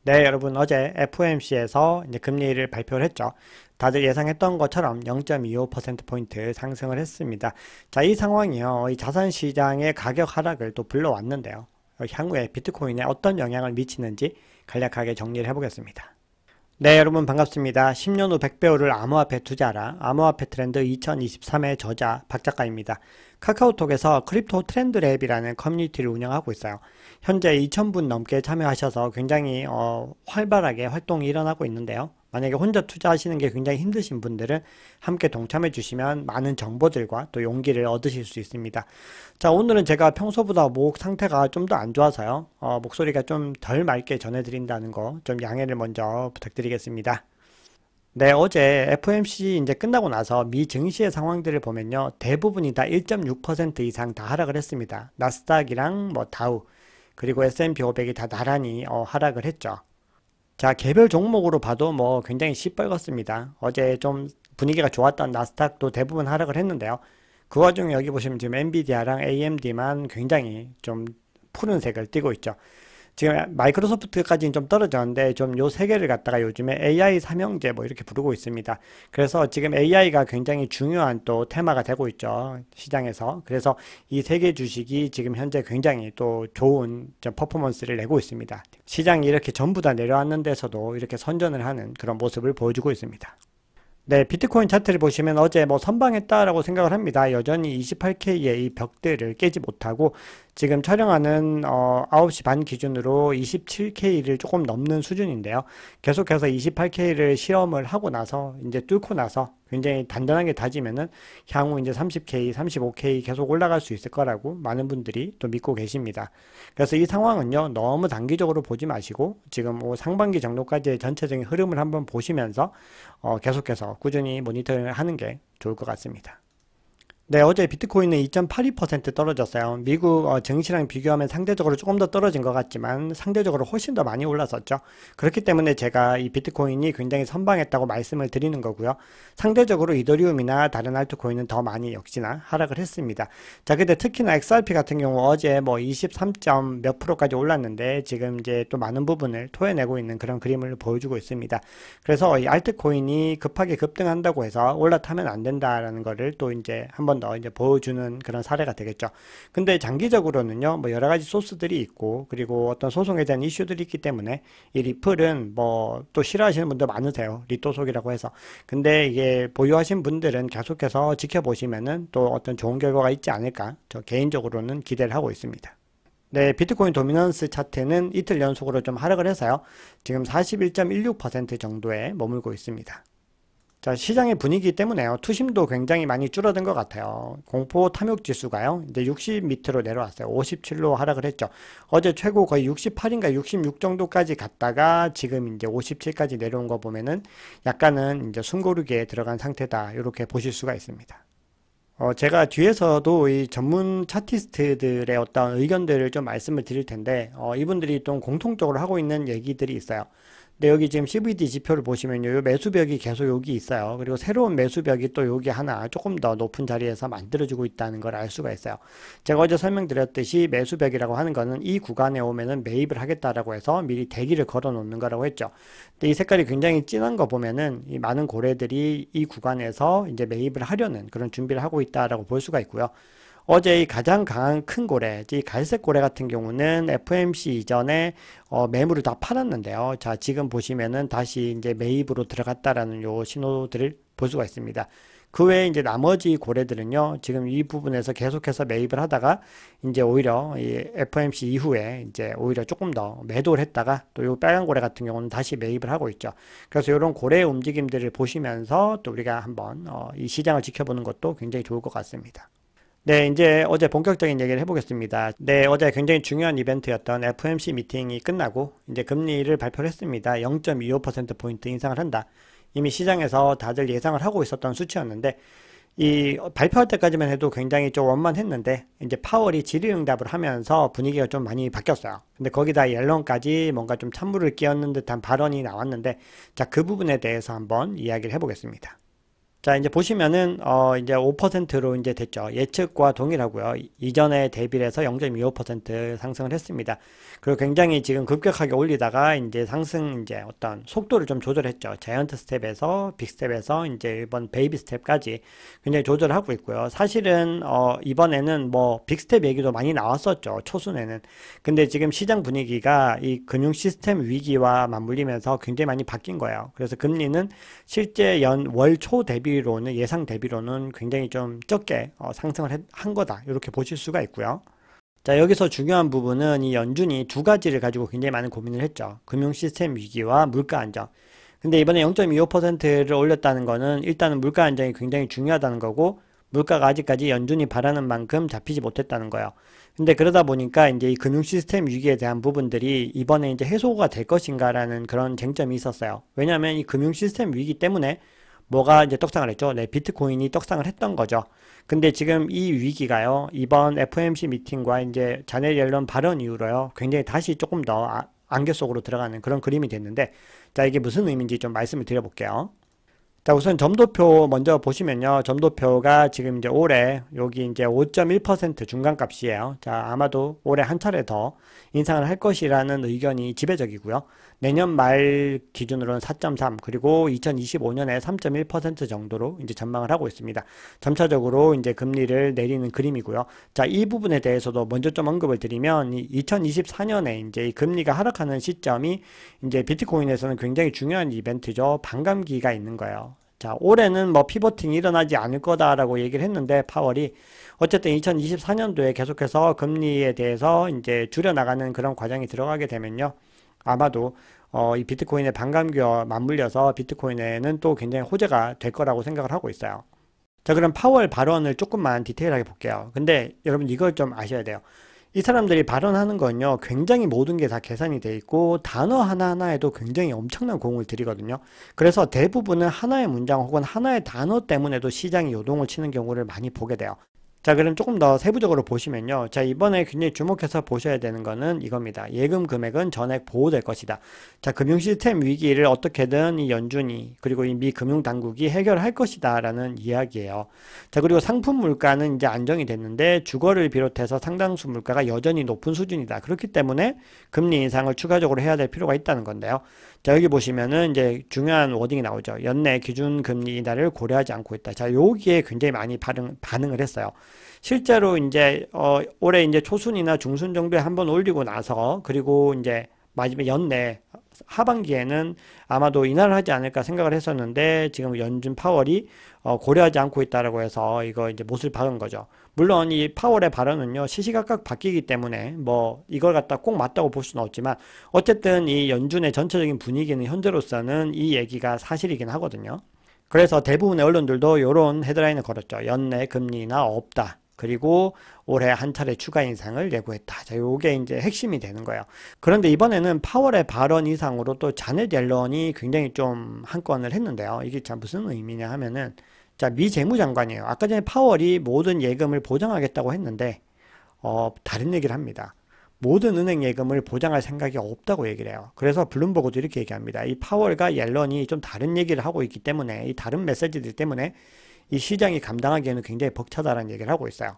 네, 여러분 어제 FOMC에서 이제 금리를 발표를 했죠. 다들 예상했던 것처럼 0.25%포인트 상승을 했습니다. 자, 이 상황이요. 이 자산 시장의 가격 하락을 또 불러왔는데요. 향후에 비트코인에 어떤 영향을 미치는지 간략하게 정리를 해보겠습니다. 네, 여러분 반갑습니다. 10년 후 100배 오를 암호화폐 투자라 암호화폐 트렌드 2023의 저자 박 작가입니다. 카카오톡에서 크립토 트렌드 랩이라는 커뮤니티를 운영하고 있어요. 현재 2,000분 넘게 참여하셔서 굉장히 활발하게 활동이 일어나고 있는데요. 만약에 혼자 투자하시는 게 굉장히 힘드신 분들은 함께 동참해 주시면 많은 정보들과 또 용기를 얻으실 수 있습니다. 자, 오늘은 제가 평소보다 목 상태가 좀 더 안 좋아서요. 목소리가 좀 덜 맑게 전해드린다는 거 좀 양해를 먼저 부탁드리겠습니다. 네, 어제 FOMC 이제 끝나고 나서 미 증시의 상황들을 보면요. 대부분이 다 1.6% 이상 다 하락을 했습니다. 나스닥이랑 뭐 다우, 그리고 S&P 500이 다 나란히 하락을 했죠. 자, 개별 종목으로 봐도 뭐 굉장히 시뻘겋습니다. 어제 좀 분위기가 좋았던 나스닥도 대부분 하락을 했는데요. 그 와중에 여기 보시면 지금 엔비디아랑 AMD만 굉장히 좀 푸른색을 띠고 있죠. 지금 마이크로소프트까지는 좀 떨어졌는데 좀 요 세 개를 갖다가 요즘에 AI 삼형제 뭐 이렇게 부르고 있습니다. 그래서 지금 AI가 굉장히 중요한 또 테마가 되고 있죠. 시장에서. 그래서 이 세 개 주식이 지금 현재 굉장히 또 좋은 퍼포먼스를 내고 있습니다. 시장이 이렇게 전부 다 내려왔는 데서도 이렇게 선전을 하는 그런 모습을 보여주고 있습니다. 네, 비트코인 차트를 보시면 어제 뭐 선방했다라고 생각을 합니다. 여전히 28K의 이 벽들을 깨지 못하고 지금 촬영하는 9시 반 기준으로 27K를 조금 넘는 수준인데요. 계속해서 28K를 실험을 하고 나서 이제 뚫고 나서 굉장히 단단하게 다지면은 향후 이제 30K, 35K 계속 올라갈 수 있을 거라고 많은 분들이 또 믿고 계십니다. 그래서 이 상황은요, 너무 단기적으로 보지 마시고 지금 뭐 상반기 정도까지의 전체적인 흐름을 한번 보시면서 계속해서 꾸준히 모니터링을 하는 게 좋을 것 같습니다. 네, 어제 비트코인은 2.82% 떨어졌어요. 미국 증시랑 비교하면 상대적으로 조금 더 떨어진 것 같지만 상대적으로 훨씬 더 많이 올랐었죠. 그렇기 때문에 제가 이 비트코인이 굉장히 선방했다고 말씀을 드리는 거고요. 상대적으로 이더리움이나 다른 알트코인은 더 많이 역시나 하락을 했습니다. 자, 근데 특히나 XRP 같은 경우 어제 뭐 23점 몇 프로까지 올랐는데 지금 이제 또 많은 부분을 토해내고 있는 그런 그림을 보여주고 있습니다. 그래서 이 알트코인이 급하게 급등한다고 해서 올라타면 안 된다라는 거를 또 이제 한번 더 이제 보여주는 그런 사례가 되겠죠. 근데 장기적으로는요, 뭐 여러 가지 소스들이 있고, 그리고 어떤 소송에 대한 이슈들이 있기 때문에 이 리플은 뭐 또 싫어하시는 분들 많으세요. 리또속이라고 해서. 근데 이게 보유하신 분들은 계속해서 지켜보시면은 또 어떤 좋은 결과가 있지 않을까, 저 개인적으로는 기대를 하고 있습니다. 네, 비트코인 도미넌스 차트는 이틀 연속으로 좀 하락을 해서요. 지금 41.16% 정도에 머물고 있습니다. 자, 시장의 분위기 때문에요. 투심도 굉장히 많이 줄어든 것 같아요. 공포 탐욕 지수가요. 이제 60 밑으로 내려왔어요. 57로 하락을 했죠. 어제 최고 거의 68인가 66 정도까지 갔다가 지금 이제 57까지 내려온 거 보면은 약간은 이제 숨고르기에 들어간 상태다. 이렇게 보실 수가 있습니다. 제가 뒤에서도 이 전문 차티스트들의 어떤 의견들을 좀 말씀을 드릴 텐데, 이분들이 좀 공통적으로 하고 있는 얘기들이 있어요. 근데 여기 지금 CVD 지표를 보시면요, 요 매수벽이 계속 여기 있어요. 그리고 새로운 매수벽이 또 여기 하나 조금 더 높은 자리에서 만들어지고 있다는 걸 알 수가 있어요. 제가 어제 설명드렸듯이 매수벽이라고 하는 거는 이 구간에 오면은 매입을 하겠다라고 해서 미리 대기를 걸어 놓는 거라고 했죠. 근데 이 색깔이 굉장히 진한 거 보면은 이 많은 고래들이 이 구간에서 이제 매입을 하려는 그런 준비를 하고 있다라고 볼 수가 있고요. 어제 이 가장 강한 큰 고래, 이 갈색 고래 같은 경우는 FOMC 이전에 매물을 다 팔았는데요. 자, 지금 보시면은 다시 이제 매입으로 들어갔다라는 요 신호들을 볼 수가 있습니다. 그 외에 이제 나머지 고래들은요, 지금 이 부분에서 계속해서 매입을 하다가 이제 오히려 이 FOMC 이후에 이제 오히려 조금 더 매도를 했다가 또 요 빨간 고래 같은 경우는 다시 매입을 하고 있죠. 그래서 이런 고래의 움직임들을 보시면서 또 우리가 한번 이 시장을 지켜보는 것도 굉장히 좋을 것 같습니다. 네, 이제 어제 본격적인 얘기를 해보겠습니다. 네, 어제 굉장히 중요한 이벤트였던 FOMC 미팅이 끝나고 이제 금리를 발표를 했습니다. 0.25%포인트 인상을 한다. 이미 시장에서 다들 예상을 하고 있었던 수치였는데 이 발표할 때까지만 해도 굉장히 좀 원만했는데 이제 파월이 질의응답을 하면서 분위기가 좀 많이 바뀌었어요. 근데 거기다 옐런까지 뭔가 좀 찬물을 끼얹는 듯한 발언이 나왔는데 자, 그 부분에 대해서 한번 이야기를 해보겠습니다. 자, 이제 보시면은, 이제 5%로 이제 됐죠. 예측과 동일하고요. 이전에 대비를 해서 0.25% 상승을 했습니다. 그리고 굉장히 지금 급격하게 올리다가 이제 상승, 이제 어떤 속도를 좀 조절했죠. 자이언트 스텝에서, 빅 스텝에서 이제 이번 베이비 스텝까지 굉장히 조절하고 있고요. 사실은, 이번에는 뭐, 빅 스텝 얘기도 많이 나왔었죠. 초순에는. 근데 지금 시장 분위기가 이 금융 시스템 위기와 맞물리면서 굉장히 많이 바뀐 거예요. 그래서 금리는 실제 월 초 대비로는 예상 대비로는 굉장히 좀 적게 상승을 한 거다 이렇게 보실 수가 있고요. 자, 여기서 중요한 부분은 이 연준이 두 가지를 가지고 굉장히 많은 고민을 했죠. 금융 시스템 위기와 물가 안정. 근데 이번에 0.25%를 올렸다는 거는 일단은 물가 안정이 굉장히 중요하다는 거고, 물가가 아직까지 연준이 바라는 만큼 잡히지 못했다는 거예요. 근데 그러다 보니까 이제 이 금융 시스템 위기에 대한 부분들이 이번에 이제 해소가 될 것인가라는 그런 쟁점이 있었어요. 왜냐하면 이 금융 시스템 위기 때문에 뭐가 이제 떡상을 했죠? 네, 비트코인이 떡상을 했던 거죠. 근데 지금 이 위기가요, 이번 FOMC 미팅과 이제 자넷 옐런 발언 이후로요, 굉장히 다시 조금 더 안개 속으로 들어가는 그런 그림이 됐는데, 자, 이게 무슨 의미인지 좀 말씀을 드려볼게요. 자, 우선 점도표 먼저 보시면요. 점도표가 지금 이제 올해 여기 이제 5.1% 중간값이에요. 자, 아마도 올해 한 차례 더 인상을 할 것이라는 의견이 지배적이고요. 내년 말 기준으로는 4.3, 그리고 2025년에 3.1% 정도로 이제 전망을 하고 있습니다. 점차적으로 이제 금리를 내리는 그림이고요. 자, 이 부분에 대해서도 먼저 좀 언급을 드리면, 2024년에 이제 이 금리가 하락하는 시점이 이제 비트코인에서는 굉장히 중요한 이벤트죠. 반감기가 있는 거예요. 자, 올해는 뭐 피보팅이 일어나지 않을 거다라고 얘기를 했는데, 파월이 어쨌든 2024년도에 계속해서 금리에 대해서 이제 줄여나가는 그런 과정이 들어가게 되면요, 아마도 이 비트코인의 반감기와 맞물려서 비트코인에는 또 굉장히 호재가 될 거라고 생각을 하고 있어요. 자, 그럼 파월 발언을 조금만 디테일하게 볼게요. 근데 여러분 이걸 좀 아셔야 돼요. 이 사람들이 발언하는 건요, 굉장히 모든 게 다 계산이 돼 있고 단어 하나하나에도 굉장히 엄청난 공을 들이거든요. 그래서 대부분은 하나의 문장 혹은 하나의 단어 때문에도 시장이 요동을 치는 경우를 많이 보게 돼요. 자, 그럼 조금 더 세부적으로 보시면요. 자, 이번에 굉장히 주목해서 보셔야 되는 거는 이겁니다. 예금 금액은 전액 보호될 것이다. 자, 금융 시스템 위기를 어떻게든 이 연준이 그리고 이 미 금융 당국이 해결할 것이다 라는 이야기예요. 자, 그리고 상품 물가는 이제 안정이 됐는데 주거를 비롯해서 상당수 물가가 여전히 높은 수준이다. 그렇기 때문에 금리 인상을 추가적으로 해야 될 필요가 있다는 건데요. 자, 여기 보시면은 이제 중요한 워딩이 나오죠. 연내 기준 금리 인하를 고려하지 않고 있다. 자, 여기에 굉장히 많이 반응을 했어요. 실제로 이제 올해 이제 초순이나 중순 정도에 한번 올리고 나서, 그리고 이제 마지막 연내 하반기에는 아마도 인하를 하지 않을까 생각을 했었는데, 지금 연준 파월이 고려하지 않고 있다라고 해서 이거 이제 못을 박은 거죠. 물론 이 파월의 발언은요, 시시각각 바뀌기 때문에 뭐 이걸 갖다 꼭 맞다고 볼 수는 없지만, 어쨌든 이 연준의 전체적인 분위기는 현재로서는 이 얘기가 사실이긴 하거든요. 그래서 대부분의 언론들도 이런 헤드라인을 걸었죠. 연내 금리 인하 없다. 그리고 올해 한 차례 추가 인상을 예고했다. 자, 요게 이제 핵심이 되는 거예요. 그런데 이번에는 파월의 발언 이상으로 또 자넷 옐런이 굉장히 좀 한 건을 했는데요. 이게 참 무슨 의미냐 하면은, 자, 미 재무장관이에요. 아까 전에 파월이 모든 예금을 보장하겠다고 했는데, 다른 얘기를 합니다. 모든 은행 예금을 보장할 생각이 없다고 얘기를 해요. 그래서 블룸버그도 이렇게 얘기합니다. 이 파월과 옐런이 좀 다른 얘기를 하고 있기 때문에, 이 다른 메시지들 때문에 이 시장이 감당하기에는 굉장히 벅차다라는 얘기를 하고 있어요.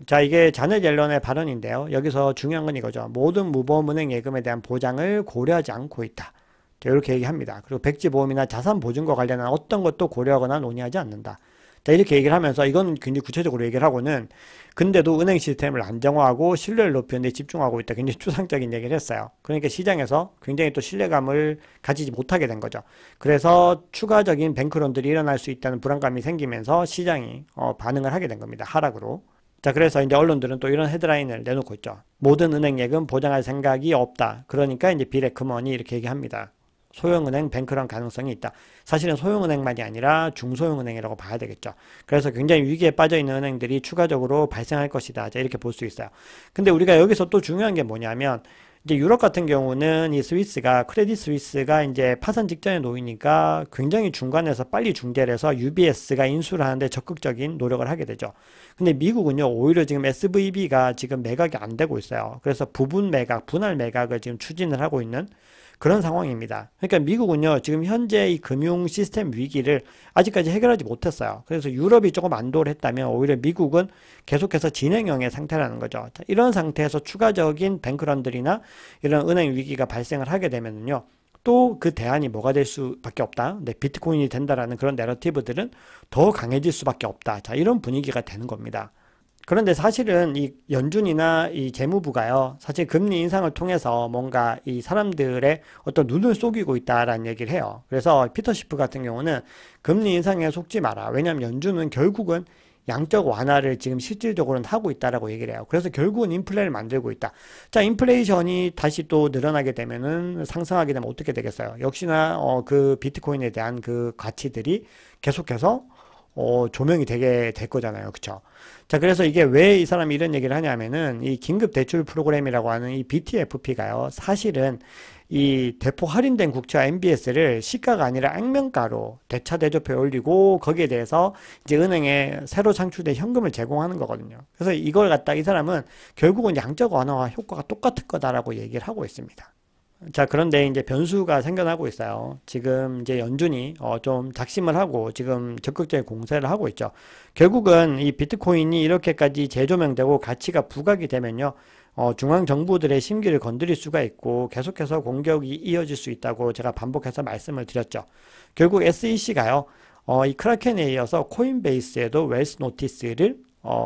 자, 이게 자넷 옐런의 발언인데요. 여기서 중요한 건 이거죠. 모든 무보험은행 예금에 대한 보장을 고려하지 않고 있다. 자, 이렇게 얘기합니다. 그리고 백지보험이나 자산보증과 관련한 어떤 것도 고려하거나 논의하지 않는다. 자, 이렇게 얘기를 하면서, 이건 굉장히 구체적으로 얘기를 하고는, 근데도 은행 시스템을 안정화하고 신뢰를 높이는 데 집중하고 있다. 굉장히 추상적인 얘기를 했어요. 그러니까 시장에서 굉장히 또 신뢰감을 가지지 못하게 된 거죠. 그래서 추가적인 뱅크런들이 일어날 수 있다는 불안감이 생기면서 시장이 반응을 하게 된 겁니다. 하락으로. 자, 그래서 이제 언론들은 또 이런 헤드라인을 내놓고 있죠. 모든 은행 예금 보장할 생각이 없다. 그러니까 이제 비레크먼이 이렇게 얘기합니다. 소형은행 뱅크런 가능성이 있다. 사실은 소형은행만이 아니라 중소형은행이라고 봐야 되겠죠. 그래서 굉장히 위기에 빠져 있는 은행들이 추가적으로 발생할 것이다. 자, 이렇게 볼 수 있어요. 근데 우리가 여기서 또 중요한 게 뭐냐면, 이제 유럽 같은 경우는 이 스위스가, 크레딧 스위스가 이제 파산 직전에 놓이니까 굉장히 중간에서 빨리 중재를 해서 UBS가 인수를 하는데 적극적인 노력을 하게 되죠. 근데 미국은요, 오히려 지금 SVB가 지금 매각이 안 되고 있어요. 그래서 부분 매각, 분할 매각을 지금 추진을 하고 있는 그런 상황입니다. 그러니까 미국은요, 지금 현재 이 금융 시스템 위기를 아직까지 해결하지 못했어요. 그래서 유럽이 조금 안도를 했다면 오히려 미국은 계속해서 진행형의 상태라는 거죠. 자, 이런 상태에서 추가적인 뱅크런들이나 이런 은행 위기가 발생을 하게 되면요, 또 그 대안이 뭐가 될 수밖에 없다. 네, 비트코인이 된다라는 그런 내러티브들은 더 강해질 수밖에 없다. 자, 이런 분위기가 되는 겁니다. 그런데 사실은 이 연준이나 이 재무부가요, 사실 금리 인상을 통해서 뭔가 이 사람들의 어떤 눈을 속이고 있다라는 얘기를 해요. 그래서 피터 시프 같은 경우는 금리 인상에 속지 마라. 왜냐하면 연준은 결국은 양적 완화를 지금 실질적으로는 하고 있다라고 얘기를 해요. 그래서 결국은 인플레를 만들고 있다. 자, 인플레이션이 다시 또 늘어나게 되면은 상승하게 되면 어떻게 되겠어요? 역시나 그 비트코인에 대한 그 가치들이 계속해서 조명이 되게 될 거잖아요. 그쵸? 자, 그래서 이게 왜 이 사람이 이런 얘기를 하냐면은 이 긴급 대출 프로그램이라고 하는 이 BTFP가요, 사실은 이 대폭 할인된 국채와 MBS를 시가가 아니라 액면가로 대차대조표에 올리고 거기에 대해서 이제 은행에 새로 창출된 현금을 제공하는 거거든요. 그래서 이걸 갖다 이 사람은 결국은 양적 완화와 효과가 똑같을 거다라고 얘기를 하고 있습니다. 자, 그런데 이제 변수가 생겨나고 있어요. 지금 이제 연준이 좀 작심을 하고 지금 적극적인 공세를 하고 있죠. 결국은 이 비트코인이 이렇게까지 재조명되고 가치가 부각이 되면요, 중앙 정부들의 심기를 건드릴 수가 있고 계속해서 공격이 이어질 수 있다고 제가 반복해서 말씀을 드렸죠. 결국 SEC가요, 이 크라켄에 이어서 코인베이스에도 웰스 노티스를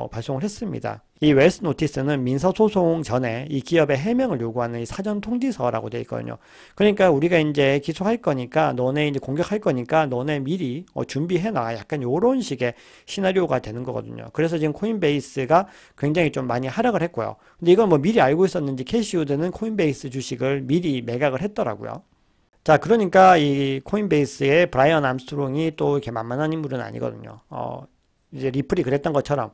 발송을 했습니다. 이 웰스 노티스는 민사소송 전에 이 기업의 해명을 요구하는 이 사전 통지서라고 되어 있거든요. 그러니까 우리가 이제 기소할 거니까, 너네 이제 공격할 거니까 너네 미리 준비해놔. 약간 요런 식의 시나리오가 되는 거거든요. 그래서 지금 코인베이스가 굉장히 좀 많이 하락을 했고요. 근데 이건 뭐 미리 알고 있었는지 캐시우드는 코인베이스 주식을 미리 매각을 했더라고요. 자, 그러니까 이 코인베이스의 브라이언 암스트롱이 또 이렇게 만만한 인물은 아니거든요. 이제 리플이 그랬던 것처럼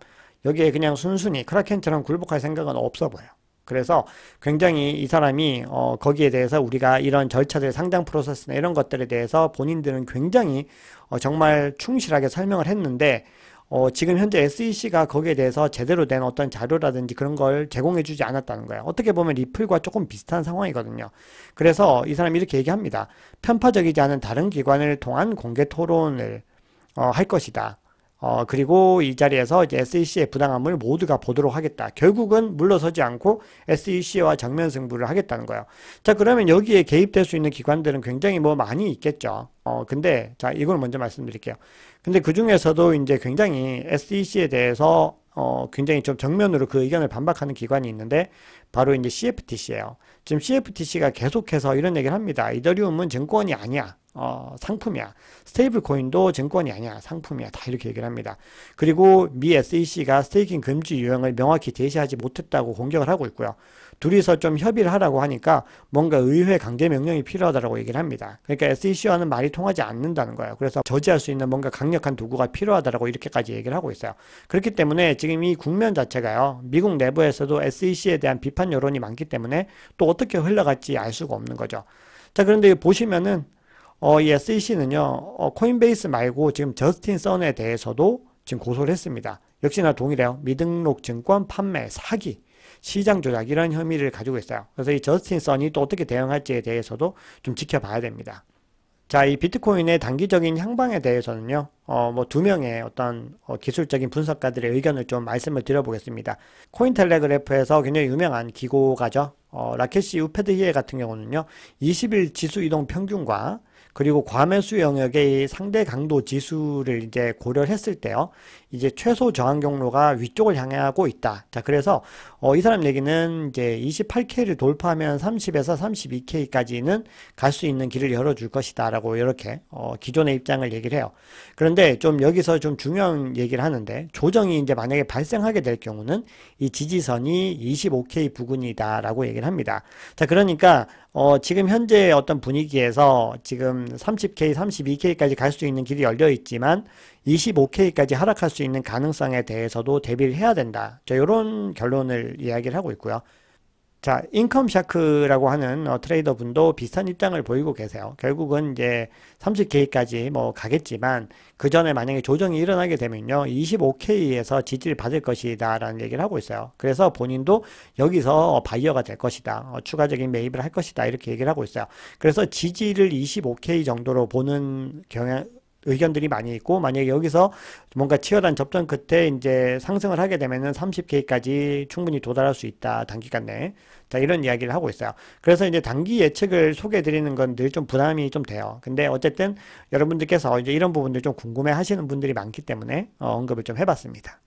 여기에 그냥 순순히 크라켄처럼 굴복할 생각은 없어 보여요. 그래서 굉장히 이 사람이 거기에 대해서 우리가 이런 절차들, 상장 프로세스나 이런 것들에 대해서 본인들은 굉장히 정말 충실하게 설명을 했는데, 지금 현재 SEC가 거기에 대해서 제대로 된 어떤 자료라든지 그런 걸 제공해주지 않았다는 거예요. 어떻게 보면 리플과 조금 비슷한 상황이거든요. 그래서 이 사람이 이렇게 얘기합니다. 편파적이지 않은 다른 기관을 통한 공개 토론을 할 것이다. 그리고 이 자리에서 이제 SEC의 부당함을 모두가 보도록 하겠다. 결국은 물러서지 않고 SEC와 정면 승부를 하겠다는 거예요. 자, 그러면 여기에 개입될 수 있는 기관들은 굉장히 뭐 많이 있겠죠. 근데, 자, 이걸 먼저 말씀드릴게요. 근데 그 중에서도 이제 굉장히 SEC에 대해서 굉장히 좀 정면으로 그 의견을 반박하는 기관이 있는데, 바로 이제 CFTC예요. 지금 CFTC가 계속해서 이런 얘기를 합니다. 이더리움은 증권이 아니야. 상품이야. 스테이블 코인도 증권이 아니야. 상품이야. 다 이렇게 얘기를 합니다. 그리고 미 SEC가 스테이킹 금지 유형을 명확히 제시하지 못했다고 공격을 하고 있고요. 둘이서 좀 협의를 하라고 하니까 뭔가 의회 강제 명령이 필요하다고 얘기를 합니다. 그러니까 SEC와는 말이 통하지 않는다는 거예요. 그래서 저지할 수 있는 뭔가 강력한 도구가 필요하다고 이렇게까지 얘기를 하고 있어요. 그렇기 때문에 지금 이 국면 자체가요, 미국 내부에서도 SEC에 대한 비판 여론이 많기 때문에 또 어떻게 흘러갈지 알 수가 없는 거죠. 자, 그런데 보시면은 이 SEC는요, 코인베이스 말고 지금 저스틴 선에 대해서도 지금 고소를 했습니다. 역시나 동일해요. 미등록 증권 판매, 사기, 시장 조작 이런 혐의를 가지고 있어요. 그래서 이 저스틴 선이 또 어떻게 대응할지에 대해서도 좀 지켜봐야 됩니다. 자, 이 비트코인의 단기적인 향방에 대해서는요, 뭐 두 명의 어떤 기술적인 분석가들의 의견을 좀 말씀을 드려보겠습니다. 코인텔레그래프에서 굉장히 유명한 기고가죠. 라케시 우페드히에 같은 경우는요, 20일 지수 이동 평균과 그리고 과매수 영역의 상대 강도 지수를 이제 고려를 했을 때요, 이제 최소 저항 경로가 위쪽을 향하고 있다. 자, 그래서 이 사람 얘기는 이제 28K를 돌파하면 30에서 32K까지는 갈 수 있는 길을 열어줄 것이다라고 이렇게 기존의 입장을 얘기를 해요. 그런데 좀 여기서 좀 중요한 얘기를 하는데, 조정이 이제 만약에 발생하게 될 경우는 이 지지선이 25K 부근이다라고 얘기를 합니다. 자, 그러니까 지금 현재 어떤 분위기에서 지금 30K, 32K까지 갈 수 있는 길이 열려 있지만 25K까지 하락할 수 있는 가능성에 대해서도 대비를 해야 된다. 자, 이런 결론을 이야기를 하고 있고요. 자, 인컴 샤크라고 하는 트레이더 분도 비슷한 입장을 보이고 계세요. 결국은 이제 30K까지 뭐 가겠지만 그 전에 만약에 조정이 일어나게 되면요 25K에서 지지를 받을 것이다 라는 얘기를 하고 있어요. 그래서 본인도 여기서 바이어가 될 것이다, 추가적인 매입을 할 것이다, 이렇게 얘기를 하고 있어요. 그래서 지지를 25K 정도로 보는 의견들이 많이 있고, 만약에 여기서 뭔가 치열한 접전 끝에 이제 상승을 하게 되면은 30K까지 충분히 도달할 수 있다, 단기간 내에. 자, 이런 이야기를 하고 있어요. 그래서 이제 단기 예측을 소개해 드리는 건 늘 좀 부담이 좀 돼요. 근데 어쨌든 여러분들께서 이제 이런 부분들 좀 궁금해 하시는 분들이 많기 때문에 언급을 좀 해봤습니다.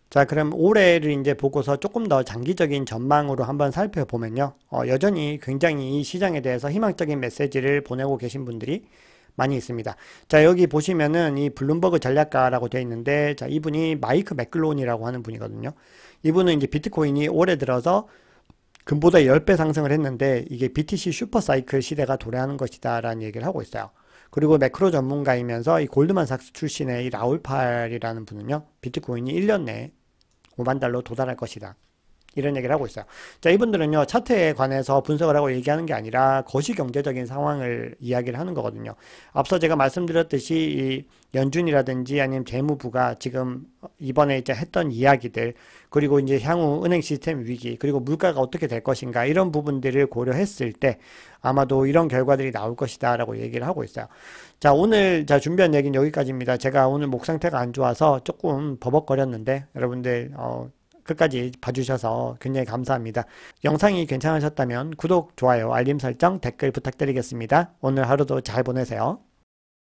자, 그럼 올해를 이제 보고서 조금 더 장기적인 전망으로 한번 살펴보면요. 여전히 굉장히 이 시장에 대해서 희망적인 메시지를 보내고 계신 분들이 많이 있습니다. 자, 여기 보시면은 이 블룸버그 전략가라고 되어 있는데, 자, 이분이 마이크 맥글론이라고 하는 분이거든요. 이분은 이제 비트코인이 올해 들어서 금보다 10배 상승을 했는데 이게 BTC 슈퍼사이클 시대가 도래하는 것이다 라는 얘기를 하고 있어요. 그리고 매크로 전문가이면서 이 골드만삭스 출신의 이 라울팔이라는 분은요, 비트코인이 1년 내에 5만 달러 도달할 것이다, 이런 얘기를 하고 있어요. 자, 이분들은요, 차트에 관해서 분석을 하고 얘기하는 게 아니라 거시경제적인 상황을 이야기를 하는 거거든요. 앞서 제가 말씀드렸듯이 이 연준이라든지 아니면 재무부가 지금 이번에 이제 했던 이야기들, 그리고 이제 향후 은행 시스템 위기, 그리고 물가가 어떻게 될 것인가, 이런 부분들을 고려했을 때 아마도 이런 결과들이 나올 것이다 라고 얘기를 하고 있어요. 자, 오늘 준비한 얘기는 여기까지입니다. 제가 오늘 목 상태가 안 좋아서 조금 버벅거렸는데 여러분들 끝까지 봐주셔서 굉장히 감사합니다. 영상이 괜찮으셨다면 구독, 좋아요, 알림 설정, 댓글 부탁드리겠습니다. 오늘 하루도 잘 보내세요.